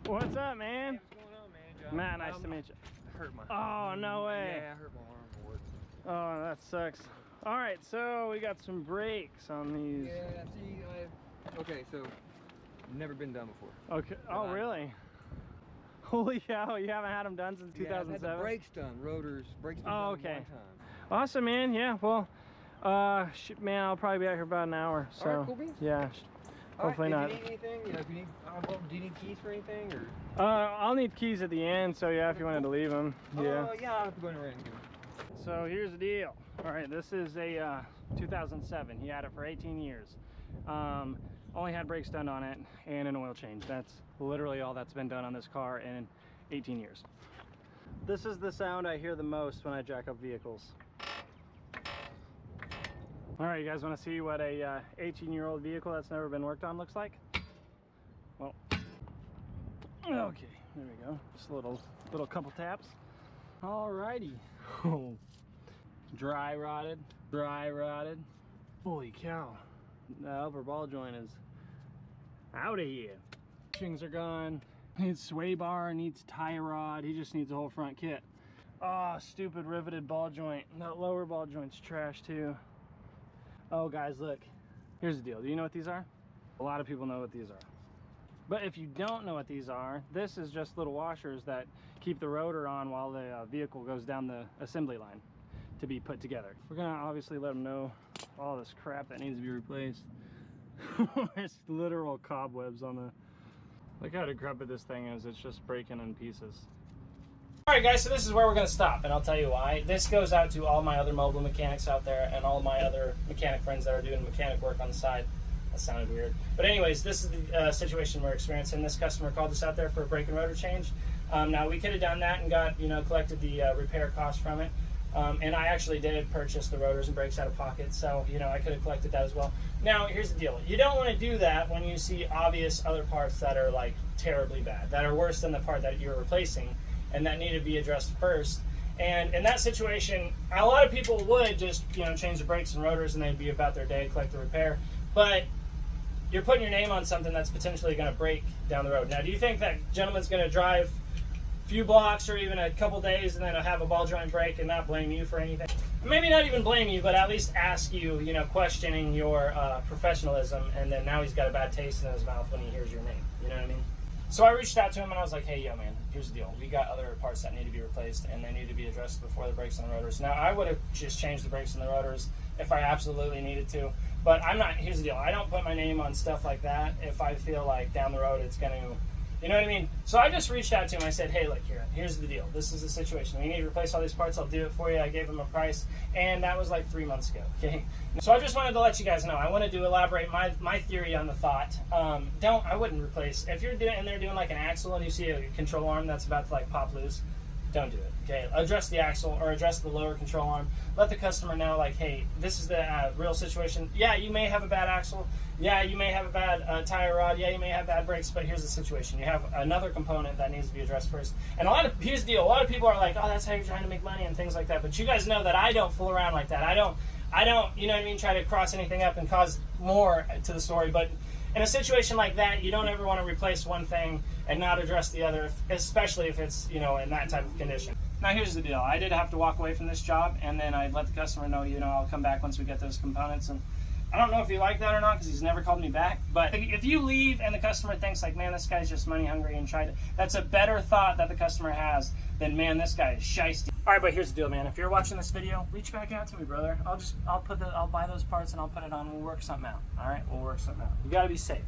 What's up, man? Hey, what's going on, man? John? Matt, nice to meet you. I hurt my Oh, no way. Yeah, I hurt my arm at work. Oh, that sucks. All right, so we got some brakes on these. Yeah, see, okay, so never been done before. Okay. Oh, really? Holy cow, you haven't had them done since 2007? Yeah, I've had the brakes done, rotors, brakes been Oh, done okay. one time. Awesome, man. Yeah, well, shit, man, I'll probably be out here about an hour. So, All right, cool beans. yeah, hopefully All right, not. if you need anything, if you need, do you need keys for anything, or? I'll need keys at the end, so yeah, if you wanted to leave them. Yeah. Yeah, I'll have to go in around and get them. So here's the deal. All right, this is a 2007. He had it for 18 years. Only had brakes done on it and an oil change. That's literally all that's been done on this car in 18 years. This is the sound I hear the most when I jack up vehicles. All right, you guys want to see what a 18-year-old vehicle that's never been worked on looks like? Well, okay, there we go. Just a little couple taps. All righty. Oh, dry rotted. Holy cow. The upper ball joint is out of here. Bushings are gone. Needs sway bar, needs tie rod. He just needs a whole front kit. Oh, stupid riveted ball joint. That lower ball joint's trash too. Oh, guys, look. Here's the deal. Do you know what these are? A lot of people know what these are. But if you don't know what these are, this is just little washers that keep the rotor on while the vehicle goes down the assembly line to be put together. We're gonna obviously let them know all this crap that needs to be replaced. There's literal cobwebs on the... Look how decrepit this thing is. It's just breaking in pieces. All right, guys, so this is where we're gonna stop, and I'll tell you why. This goes out to all my other mobile mechanics out there and all my other mechanic friends that are doing mechanic work on the side. That sounded weird. But anyways, this is the situation we're experiencing. This customer called us out there for a brake and rotor change. Now, we could have done that and got, collected the repair cost from it. And I actually did purchase the rotors and brakes out of pocket, so, I could have collected that as well. Now, here's the deal. You don't want to do that when you see obvious other parts that are, like, terribly bad, that are worse than the part that you're replacing, and that need to be addressed first. And in that situation, a lot of people would just, change the brakes and rotors, and they'd be about their day, collect the repair. But you're putting your name on something that's potentially going to break down the road. Now, do you think that gentleman's going to drive a few blocks or even a couple days and then have a ball joint break and not blame you for anything? Maybe not even blame you, but at least ask you, questioning your professionalism, and then now he's got a bad taste in his mouth when he hears your name. You know what I mean? So I reached out to him and I was like, hey, yo, man, here's the deal. We got other parts that need to be replaced and they need to be addressed before the brakes and the rotors. Now, I would have just changed the brakes and the rotors if I absolutely needed to, but I'm not. Here's the deal. I don't put my name on stuff like that if I feel like down the road it's going to, you know what I mean? So I just reached out to him. I said, hey, look, here's the deal. This is the situation. We need to replace all these parts. I'll do it for you. I gave him a price, and that was like 3 months ago, okay? So I just wanted to let you guys know. I wanted to elaborate my theory on the thought. I wouldn't replace. If you're doing, and they're doing like an axle and you see a control arm that's about to like pop loose, don't do it, okay? Address the axle or address the lower control arm. Let the customer know, like, hey, this is the real situation. Yeah, you may have a bad axle. Yeah, you may have a bad tire rod. Yeah, you may have bad brakes, but here's the situation. You have another component that needs to be addressed first. And here's the deal. A lot of people are like, oh, that's how you're trying to make money and things like that. But you guys know that I don't fool around like that. I don't, you know what I mean, try to cross anything up and cause more to the story. But in a situation like that, you don't ever want to replace one thing and not address the other, especially if it's, in that type of condition. Now, here's the deal. I did have to walk away from this job, and then I let the customer know, I'll come back once we get those components. And I don't know if you like that or not because he's never called me back. But if you leave and the customer thinks like, man, this guy's just money hungry and that's a better thought that the customer has than, man, this guy is shiesty. All right, but here's the deal, man. If you're watching this video, reach back out to me, brother. I'll buy those parts and I'll put it on. We'll work something out. All right, we'll work something out. You got to be safe.